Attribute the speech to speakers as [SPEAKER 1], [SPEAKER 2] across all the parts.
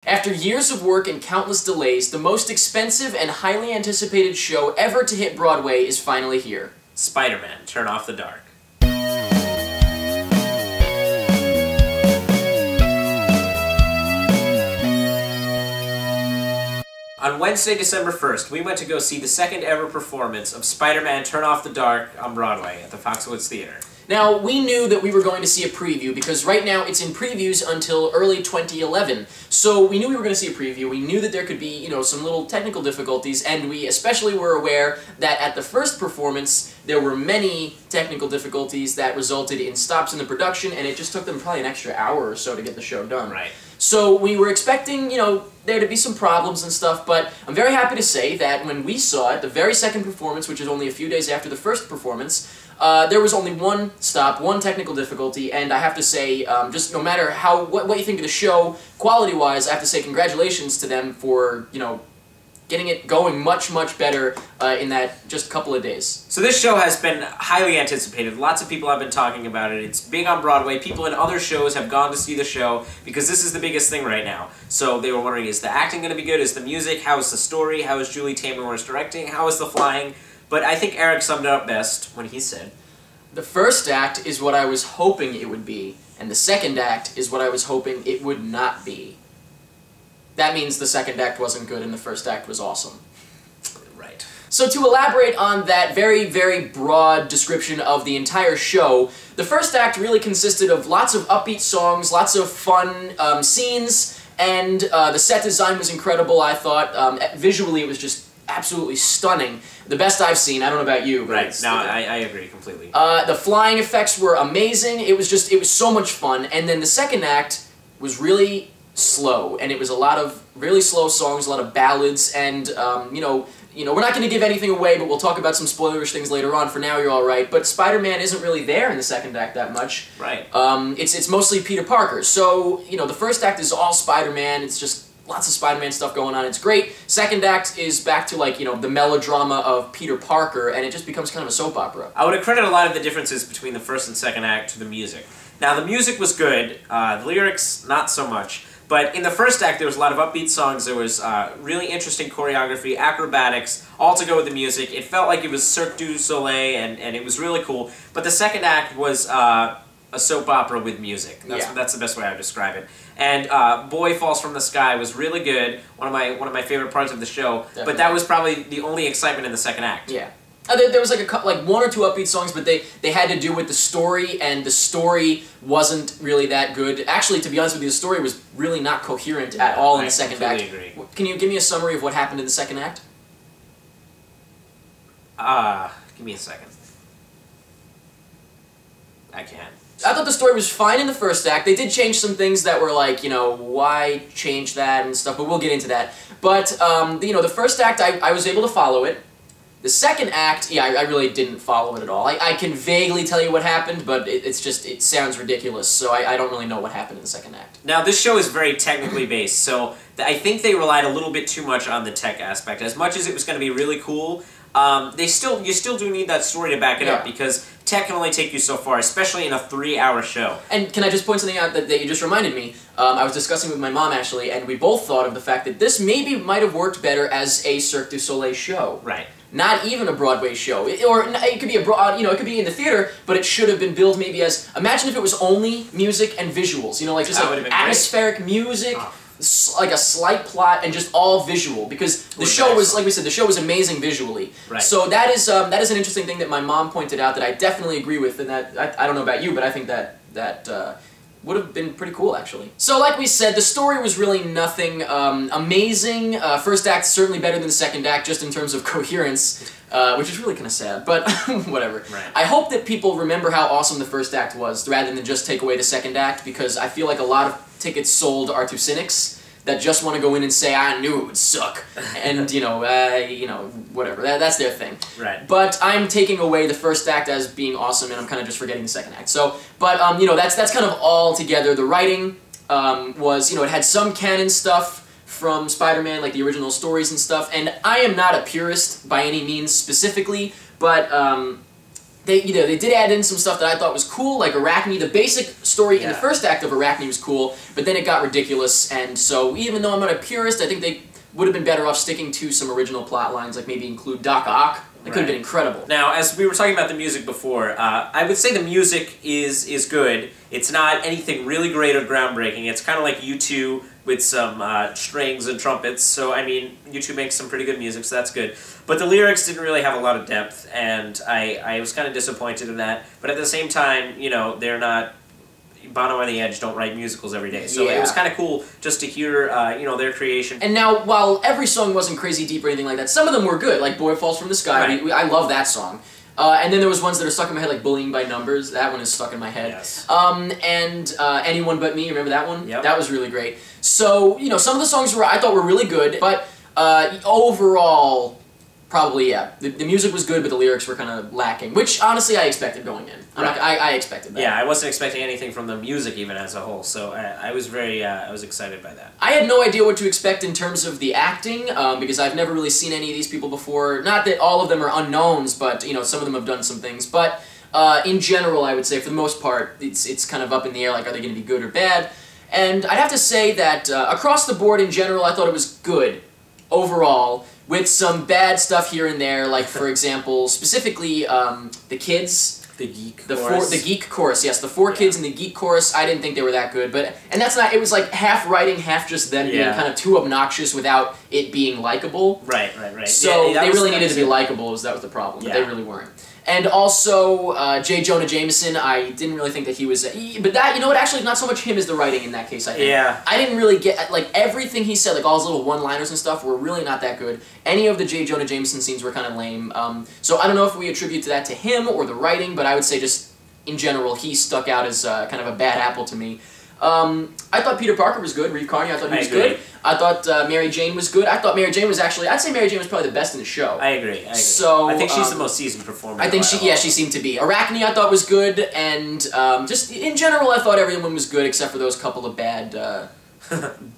[SPEAKER 1] After years of work and countless delays, the most expensive and highly anticipated show ever to hit Broadway is finally here.
[SPEAKER 2] Spider-Man, Turn Off the Dark. On Wednesday, December 1st, we went to go see the second ever performance of Spider-Man, Turn Off the Dark on Broadway at the Foxwoods Theater.
[SPEAKER 1] Now, we knew that we were going to see a preview because right now it's in previews until early 2011. So we knew we were going to see a preview, we knew that there could be, some little technical difficulties, and we especially were aware that at the first performance there were many technical difficulties that resulted in stops in the production, and it just took them probably an extra hour or so to get the show done.
[SPEAKER 2] Right.
[SPEAKER 1] So we were expecting, there to be some problems and stuff, but I'm very happy to say that when we saw it, the very second performance, which is only a few days after the first performance, there was only one stop, one technical difficulty, and I have to say, just no matter what you think of the show, quality-wise, I have to say congratulations to them for, getting it going much, much better in that just couple of days.
[SPEAKER 2] So this show has been highly anticipated. Lots of people have been talking about it. It's big on Broadway. People in other shows have gone to see the show because this is the biggest thing right now. So they were wondering, is the acting going to be good? Is the music? How is the story? How is Julie Taymor directing? How is the flying? But I think Eric summed it up best when he said,
[SPEAKER 1] "The first act is what I was hoping it would be, and the second act is what I was hoping it would not be." That means the second act wasn't good and the first act was awesome.
[SPEAKER 2] Right.
[SPEAKER 1] So to elaborate on that very, very broad description of the entire show, the first act really consisted of lots of upbeat songs, lots of fun scenes, and the set design was incredible, I thought. Visually, it was just absolutely stunning. The best I've seen. I don't know about you. But
[SPEAKER 2] right. No, I agree completely.
[SPEAKER 1] The flying effects were amazing. It was so much fun. And then the second act was really slow, and it was a lot of really slow songs, a lot of ballads, and we're not going to give anything away, but we'll talk about some spoilerish things later on. For now, you're all right. But Spider-Man isn't really there in the second act that much.
[SPEAKER 2] Right.
[SPEAKER 1] It's mostly Peter Parker. So the first act is all Spider-Man. It's just lots of Spider-Man stuff going on. It's great. Second act is back to the melodrama of Peter Parker, and it just becomes kind of a soap opera.
[SPEAKER 2] I would accredit a lot of the differences between the first and second act to the music. Now, the music was good. The lyrics, not so much. But in the first act, there was a lot of upbeat songs. There was really interesting choreography, acrobatics, all to go with the music. It felt like it was Cirque du Soleil, and it was really cool. But the second act was a soap opera with music. That's the best way I would describe it. And Boy Falls from the Sky was really good. One of my favorite parts of the show.
[SPEAKER 1] Definitely.
[SPEAKER 2] But that was probably the only excitement in the second act.
[SPEAKER 1] Yeah. There was one or two upbeat songs, but they had to do with the story, and the story wasn't really that good. Actually, to be honest with you, the story was really not coherent at all in the second act.
[SPEAKER 2] Agree.
[SPEAKER 1] Can you give me a summary of what happened in the second act?
[SPEAKER 2] Give me a second. I can't.
[SPEAKER 1] I thought the story was fine in the first act. They did change some things that were like, why change that and stuff, but we'll get into that. But, the first act, I was able to follow it. The second act, I really didn't follow it at all. I can vaguely tell you what happened, but it sounds ridiculous, so I don't really know what happened in the second act.
[SPEAKER 2] Now, this show is very technically based, so I think they relied a little bit too much on the tech aspect. As much as it was going to be really cool, you still do need that story to back it up, because tech can only take you so far, especially in a 3-hour show. And
[SPEAKER 1] can I just point something out that you just reminded me? I was discussing with my mom, actually, and we both thought of the fact that this maybe might have worked better as a Cirque du Soleil show.
[SPEAKER 2] Right.
[SPEAKER 1] Not even a Broadway show, or it could be it could be in the theater, but it should have been billed maybe as. Imagine if it was only music and visuals, just atmospheric music, like a slight plot, and just all visual. Because the show was, like we said, the show was amazing visually. Right. So that is an interesting thing that my mom pointed out that I definitely agree with, and that I don't know about you, but I think that would have been pretty cool, actually. So, like we said, the story was really nothing amazing. First act certainly better than the second act, just in terms of coherence, which is really kind of sad, but whatever.
[SPEAKER 2] Right.
[SPEAKER 1] I hope that people remember how awesome the first act was, rather than just take away the second act, because I feel like a lot of tickets sold are to cynics that just want to go in and say, I knew it would suck, and, whatever. That's their thing.
[SPEAKER 2] Right.
[SPEAKER 1] But I'm taking away the first act as being awesome, and I'm kind of just forgetting the second act. So, but, that's kind of all together. The writing was, it had some canon stuff from Spider-Man, like the original stories and stuff, and I am not a purist by any means specifically, but they did add in some stuff that I thought was cool, like Arachne. The basic story in the first act of Arachne was cool, but then it got ridiculous, and so even though I'm not a purist, I think they would have been better off sticking to some original plot lines, like maybe include Doc Ock. That could have been incredible.
[SPEAKER 2] Now, as we were talking about the music before, I would say the music is good. It's not anything really great or groundbreaking. It's kind of like U2 with some strings and trumpets. So, I mean, U2 makes some pretty good music, so that's good. But the lyrics didn't really have a lot of depth, and I was kind of disappointed in that. But at the same time, you know, they're not... Bono and the Edge don't write musicals every day, so it was kind of cool just to hear, you know, their creation.
[SPEAKER 1] And now, while every song wasn't crazy deep or anything like that, some of them were good, like Boy Falls from the Sky. I love that song. And then there was ones that are stuck in my head, like Bullying by Numbers. That one is stuck in my head.
[SPEAKER 2] Yes.
[SPEAKER 1] And Anyone But Me, remember that one?
[SPEAKER 2] Yep.
[SPEAKER 1] That was really great. So, you know, some of the songs I thought were really good, but overall... Probably, yeah. The music was good, but the lyrics were kind of lacking, which, honestly, I expected going in. I expected that.
[SPEAKER 2] Yeah, I wasn't expecting anything from the music, even as a whole, so I was very, I was excited by that.
[SPEAKER 1] I had no idea what to expect in terms of the acting, because I've never really seen any of these people before. Not that all of them are unknowns, but, you know, some of them have done some things. But, in general, I would say, for the most part, it's kind of up in the air, like, are they going to be good or bad? And I'd have to say that, across the board, in general, I thought it was good, overall, with some bad stuff here and there, like, for example, specifically, the kids.
[SPEAKER 2] The geek chorus.
[SPEAKER 1] The geek chorus, yes. The four kids in the geek chorus, I didn't think they were that good. And that's not, it was like half writing, half just them being kind of too obnoxious without it being likable.
[SPEAKER 2] Right.
[SPEAKER 1] So they really needed to be likable, that was the problem, but they really weren't. And also, J. Jonah Jameson, I didn't really think that he was... but that, you know what, actually, not so much him as the writing in that case, I think.
[SPEAKER 2] Yeah.
[SPEAKER 1] I didn't really get... Like, everything he said, like, all his little one-liners and stuff were really not that good. Any of the J. Jonah Jameson scenes were kind of lame. So I don't know if we attribute that to him or the writing, but I would say just, in general, he stuck out as kind of a bad apple to me. I thought Peter Parker was good. Reeve Carney, I thought he was good. I thought Mary Jane was good. I thought Mary Jane was actually... I'd say Mary Jane was probably the best in the show.
[SPEAKER 2] I agree.
[SPEAKER 1] So,
[SPEAKER 2] I think she's the most seasoned performer.
[SPEAKER 1] I think she seemed to be. Arachne, I thought, was good, and just in general, I thought everyone was good except for those couple of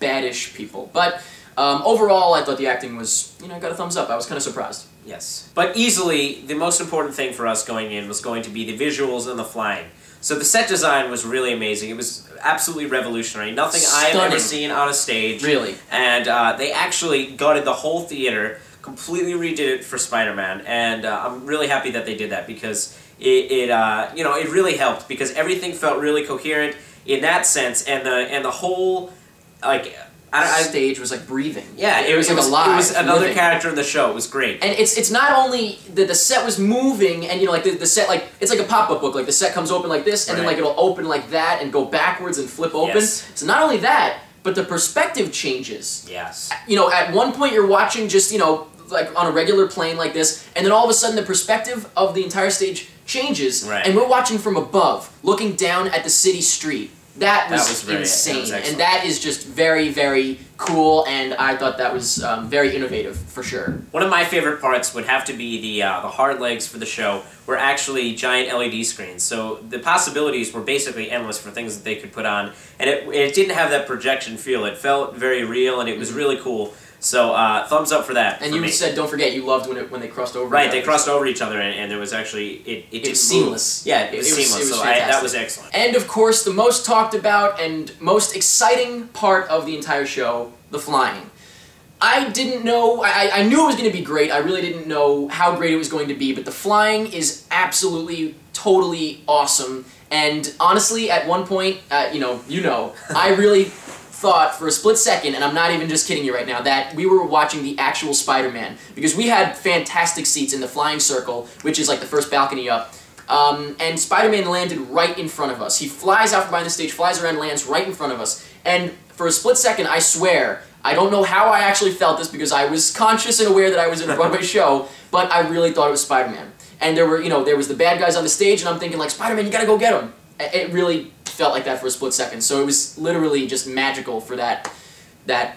[SPEAKER 1] badish people. But overall, I thought the acting was, you know, I got a thumbs up. I was kind of surprised.
[SPEAKER 2] Yes. But easily, the most important thing for us going in was going to be the visuals and the flying. So the set design was really amazing. It was absolutely revolutionary. Nothing I've ever seen on a stage.
[SPEAKER 1] Really.
[SPEAKER 2] And they actually gutted the whole theater, completely redid it for Spider-Man, and I'm really happy that they did that because you know, it really helped because everything felt really coherent in that sense, and the whole, like...
[SPEAKER 1] stage was like breathing.
[SPEAKER 2] Yeah, it was alive. It was another character in the show. It was great.
[SPEAKER 1] And it's not only that the set was moving, and you know, like the set, like it's like a pop-up book. Like the set comes open like this, and then like it'll open like that and go backwards and flip open.
[SPEAKER 2] Yes.
[SPEAKER 1] So not only that, but the perspective changes.
[SPEAKER 2] Yes.
[SPEAKER 1] You know, at one point you're watching just, you know, like on a regular plane like this, and then all of a sudden the perspective of the entire stage changes, and we're watching from above, looking down at the city street. That was insane, and that is just very, very cool, and I thought that was very innovative, for sure.
[SPEAKER 2] One of my favorite parts would have to be the hard legs for the show were actually giant LED screens, so the possibilities were basically endless for things that they could put on, and it didn't have that projection feel. It felt very real, and it was really cool. So, thumbs up for that.
[SPEAKER 1] And you said, don't forget, you loved when they crossed over.
[SPEAKER 2] Right, they crossed over each other, and there was actually it was
[SPEAKER 1] seamless.
[SPEAKER 2] Yeah, it was seamless. So that was excellent.
[SPEAKER 1] And of course, the most talked about and most exciting part of the entire show, the flying. I didn't know. I knew it was going to be great. I really didn't know how great it was going to be, but the flying is absolutely, totally awesome. And honestly, at one point, I really thought for a split second, and I'm not even just kidding you right now, that we were watching the actual Spider-Man, because we had fantastic seats in the flying circle, which is like the first balcony up, and Spider-Man landed right in front of us. He flies out from behind the stage, flies around, lands right in front of us, and for a split second, I swear, I don't know how I actually felt this, because I was conscious and aware that I was in a Broadway show, but I really thought it was Spider-Man. And there was the bad guys on the stage, and I'm thinking, like, Spider-Man, you gotta go get him. It really felt like that for a split second, so it was literally just magical for that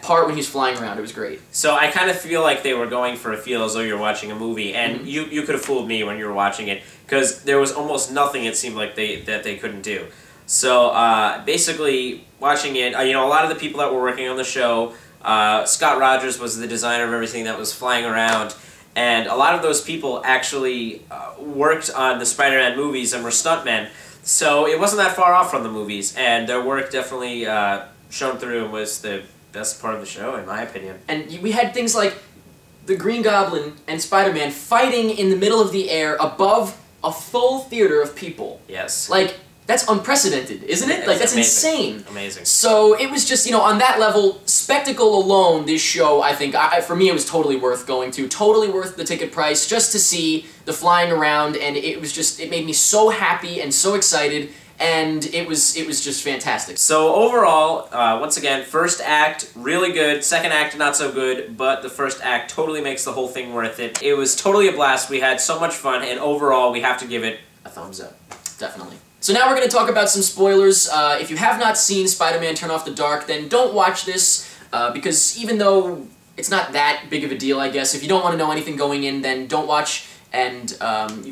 [SPEAKER 1] part when he's flying around. It was great.
[SPEAKER 2] So I kind of feel like they were going for a feel as though you're watching a movie, and you could have fooled me when you were watching it, because there was almost nothing it seemed like they couldn't do. So basically, watching it, a lot of the people that were working on the show, Scott Rogers was the designer of everything that was flying around, and a lot of those people actually worked on the Spider-Man movies and were stuntmen, so it wasn't that far off from the movies, and their work definitely shone through and was the best part of the show, in my opinion.
[SPEAKER 1] And we had things like the Green Goblin and Spider-Man fighting in the middle of the air above a full theater of people.
[SPEAKER 2] Yes.
[SPEAKER 1] Like, that's unprecedented, isn't it? Like, that's
[SPEAKER 2] amazing.
[SPEAKER 1] insane.
[SPEAKER 2] Amazing.
[SPEAKER 1] So it was just, you know, on that level, spectacle alone, this show, I think, for me, it was totally worth going to. Totally worth the ticket price, just to see the flying around, and it was just, it made me so happy and so excited, and it was just fantastic.
[SPEAKER 2] So overall, once again, first act, really good. Second act, not so good, but the first act totally makes the whole thing worth it. It was totally a blast. We had so much fun, and overall, we have to give it a thumbs up.
[SPEAKER 1] Definitely. So now we're going to talk about some spoilers. If you have not seen Spider-Man Turn Off the Dark, then don't watch this, because even though it's not that big of a deal, I guess, if you don't want to know anything going in, then don't watch, and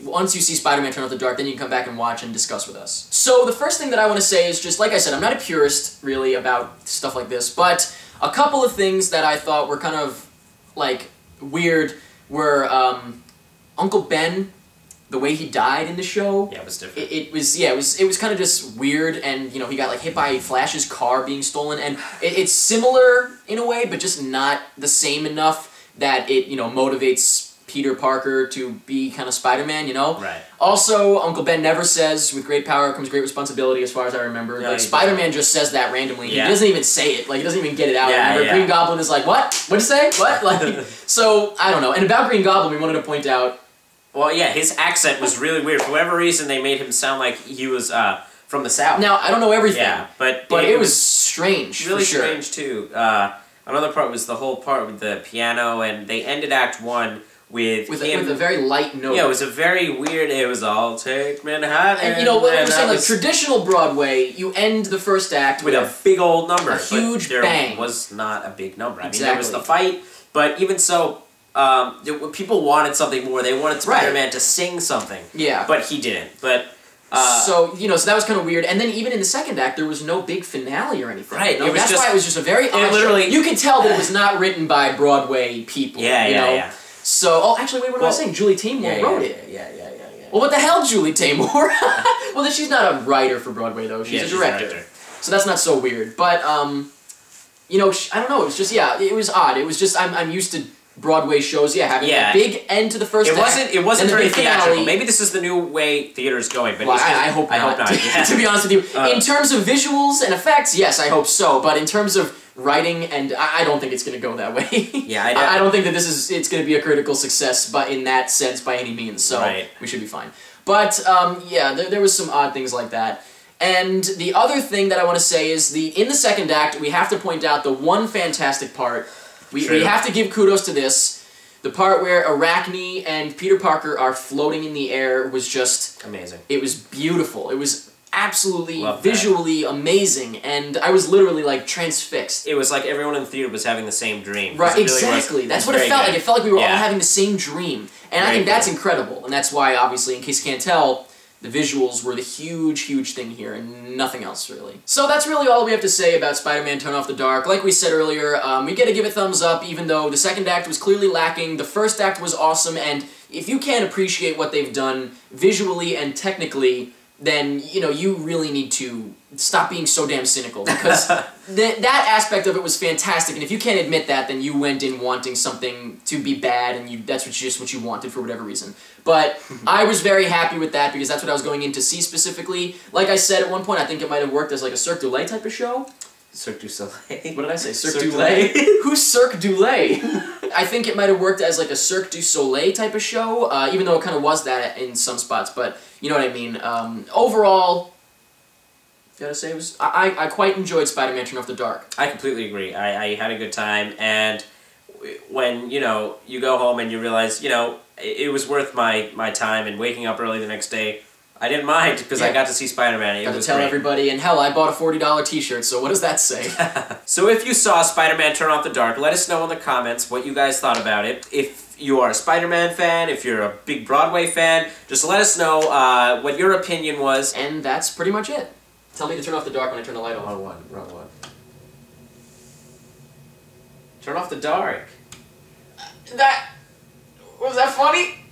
[SPEAKER 1] once you see Spider-Man Turn Off the Dark, then you can come back and watch and discuss with us. So the first thing that I want to say is just, like I said, I'm not a purist, really, about stuff like this, but a couple of things that I thought were kind of, like, weird were Uncle Ben, the way he died in the show.
[SPEAKER 2] Yeah, it was different.
[SPEAKER 1] It was kind of just weird, and, you know, he got, like, hit by Flash's car being stolen, and it's similar in a way, but just not the same enough that it, you know, motivates Peter Parker to be kind of Spider-Man, you know?
[SPEAKER 2] Right.
[SPEAKER 1] Also, Uncle Ben never says, with great power comes great responsibility, as far as I remember.
[SPEAKER 2] No,
[SPEAKER 1] like, Spider-Man just says that randomly. Yeah. He doesn't even say it. Like, he doesn't even get it out.
[SPEAKER 2] Yeah,
[SPEAKER 1] Green Goblin is like, what? What'd you say? What? Like, so, I don't know. And about Green Goblin, we wanted to point out,
[SPEAKER 2] well, yeah, his accent was really weird. For whatever reason, they made him sound like he was from the South.
[SPEAKER 1] Now, I don't know everything.
[SPEAKER 2] Yeah, but
[SPEAKER 1] it was strange,
[SPEAKER 2] really
[SPEAKER 1] for sure.
[SPEAKER 2] strange, too. Another part was the whole part with the piano, and they ended Act 1 with
[SPEAKER 1] a very light note.
[SPEAKER 2] Yeah, it was a very weird, it was all take Manhattan.
[SPEAKER 1] And, you know, what we're saying, like, traditional Broadway, you end the first act
[SPEAKER 2] with a big old number.
[SPEAKER 1] A huge
[SPEAKER 2] there
[SPEAKER 1] bang.
[SPEAKER 2] Was not a big number. I mean,
[SPEAKER 1] Exactly.
[SPEAKER 2] there was the fight, but even so, people wanted something more. They wanted Spider-Man to sing something.
[SPEAKER 1] Yeah.
[SPEAKER 2] But he didn't. But
[SPEAKER 1] so, you know, so that was kind of weird. And then even in the second act, there was no big finale or anything.
[SPEAKER 2] Right.
[SPEAKER 1] You know, that's why it was just a very odd
[SPEAKER 2] literally,
[SPEAKER 1] show. You could tell that it was not written by Broadway people.
[SPEAKER 2] Yeah,
[SPEAKER 1] you know?
[SPEAKER 2] Yeah.
[SPEAKER 1] So, oh, actually, wait, what was I saying? Julie Taymor wrote it.
[SPEAKER 2] Yeah.
[SPEAKER 1] Well, what the hell, Julie Taymor? Well, she's not a writer for Broadway, though. She's a director. So that's not so weird. But, you know, I don't know. It was just, it was odd. It was just, I'm used to Broadway shows, having a big end to the first act.
[SPEAKER 2] It wasn't very theatrical.
[SPEAKER 1] Finale.
[SPEAKER 2] Maybe this is the new way theater's going. But
[SPEAKER 1] well, I hope not.
[SPEAKER 2] I hope not. Yeah.
[SPEAKER 1] To be honest with you, in terms of visuals and effects, yes, I hope so. But in terms of writing, and I don't think it's going to go that way.
[SPEAKER 2] Yeah,
[SPEAKER 1] I don't think that it's going to be a critical success, but in that sense, by any means. So we should be fine. But yeah, there was some odd things like that. And the other thing that I want to say is in the second act, we have to point out the one fantastic part. We have to give kudos to this. The part where Arachne and Peter Parker are floating in the air was just
[SPEAKER 2] amazing. It
[SPEAKER 1] was beautiful. It was absolutely visually amazing, and I was literally like transfixed.
[SPEAKER 2] It was like everyone in the theater was having the same dream.
[SPEAKER 1] Right, exactly. That's what it felt like. It felt like we were all having the same dream, and I think that's incredible. And that's why, obviously, in case you can't tell, the visuals were the huge thing here, and nothing else, really. So that's really all we have to say about Spider-Man Turn Off the Dark. Like we said earlier, we gotta give it thumbs up, even though the second act was clearly lacking. The first act was awesome, and if you can't appreciate what they've done visually and technically, then, you know, you really need to stop being so damn cynical, because that aspect of it was fantastic, and if you can't admit that, then you went in wanting something to be bad, and that's just what you wanted for whatever reason. But I was very happy with that, because that's what I was going in to see specifically. Like I said at one point, I think it might have worked as like a Cirque du Soleil type of show.
[SPEAKER 2] Cirque du Soleil?
[SPEAKER 1] What did I say? Cirque du Soleil? Who's Cirque du Soleil? I think it might have worked as like a Cirque du Soleil type of show, even though it kind of was that in some spots, but you know what I mean. Overall, gotta say, I quite enjoyed Spider-Man Turn Off the Dark.
[SPEAKER 2] I completely agree. I had a good time, and when, you know, you go home and you realize, you know, it was worth my time, and waking up early the next day, I didn't mind, because I got to see Spider-Man. It was
[SPEAKER 1] tell
[SPEAKER 2] great.
[SPEAKER 1] Everybody, and hell, I bought a $40 t-shirt, so what does that say?
[SPEAKER 2] So if you saw Spider-Man Turn Off the Dark, let us know in the comments what you guys thought about it. If you are a Spider-Man fan, if you're a big Broadway fan, just let us know what your opinion was.
[SPEAKER 1] And that's pretty much it. Tell me to turn off the dark when I turn the light on.
[SPEAKER 2] Wrong one. Turn off the dark.
[SPEAKER 1] Was that funny?